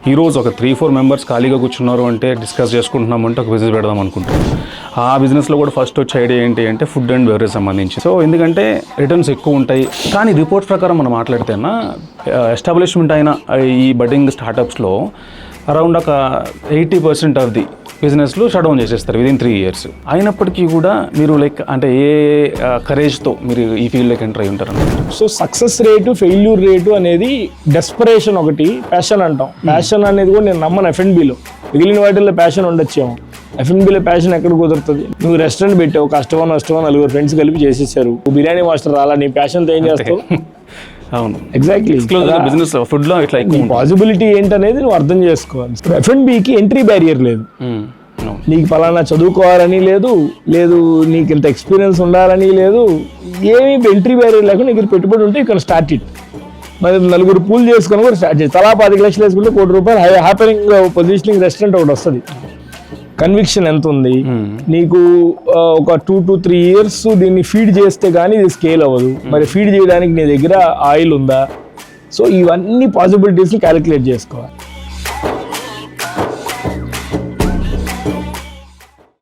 ఈరోజు ఒక 3-4 మెంబర్స్ ఖాళీగా కూర్చున్నారు అంటే డిస్కస్ చేసుకుంటున్నాం అంటే ఒక బిజినెస్ పెడదాం అనుకుంటాం. ఆ బిజినెస్లో కూడా ఫస్ట్ వచ్చే ఐడియా ఏంటి అంటే ఫుడ్ అండ్ బెవరేజ్ సంబంధించి. సో ఎందుకంటే రిటర్న్స్ ఎక్కువ ఉంటాయి. కానీ రిపోర్ట్స్ ప్రకారం మనం మాట్లాడితేనా ఎస్టాబ్లిష్మెంట్ అయిన ఈ బడ్డింగ్ స్టార్టప్స్లో అరౌండ్ ఒక 80% ఆఫ్ ది బిజినెస్లు షట్ డౌన్ చేసేస్తారు విదిన్ 3 years. అయినప్పటికీ కూడా మీరు లైక్ అంటే ఏ కరేజ్తో మీరు ఈ ఫీల్డ్లోకి ఎంటర్ అయి ఉంటారు? So success rate failure rate అనేది డెస్పరేషన్ ఒకటి, ప్యాషన్ అంటాం. ప్యాషన్ అనేది కూడా నేను నమ్మను. F&Bలో మిగిలిన వాటిల్లో ప్యాషన్ ఉండొచ్చేమో, F&Bలో ప్యాషన్ ఎక్కడ కుదురుతుంది? నువ్వు రెస్టారెంట్ పెట్టావు, కష్టమో నష్టమో 4 ఫ్రెండ్స్ కలిపి చేసేసారు, బిర్యానీ మాస్టర్ రాలా, నీ ప్యాషన్తో ఏం చేస్తావు? అవును, ఎగ్జాక్ట్లీ. బిజినెస్ ఫుడ్లో ఇట్లా పాసిబిలిటీ ఏంటనేది నువ్వు అర్థం చేసుకోవాలి. F&Bకి ఎంట్రీ బ్యారియర్ లేదు. నీకు పలానా చదువుకోవాలని లేదు, నీకు ఇంత ఎక్స్పీరియన్స్ ఉండాలని లేదు, ఏమీ ఎంట్రీ బ్యారియర్ లేకుండా నీకు పెట్టుబడి ఉంటే ఇక్కడ స్టార్ట్ ఇట్. మరి 4 పూల్ చేసుకొని కూడా స్టార్ట్ చేయి. తలా 10 లక్షలు వేసుకుంటే ₹1 కోటి హ్యాపెనింగ్ పొజిషనింగ్ రెస్టారెంట్ ఒకటి వస్తుంది. కన్విక్షన్ ఎంత ఉంది నీకు? ఒక 2 to 3 years దీన్ని ఫీడ్ చేస్తే కానీ ఇది స్కేల్ అవ్వదు. మరి ఫీడ్ చేయడానికి నీ దగ్గర ఆయిల్ ఉందా? సో ఇవన్నీ పాసిబిలిటీస్ని క్యాలిక్యులేట్ చేసుకోవాలి.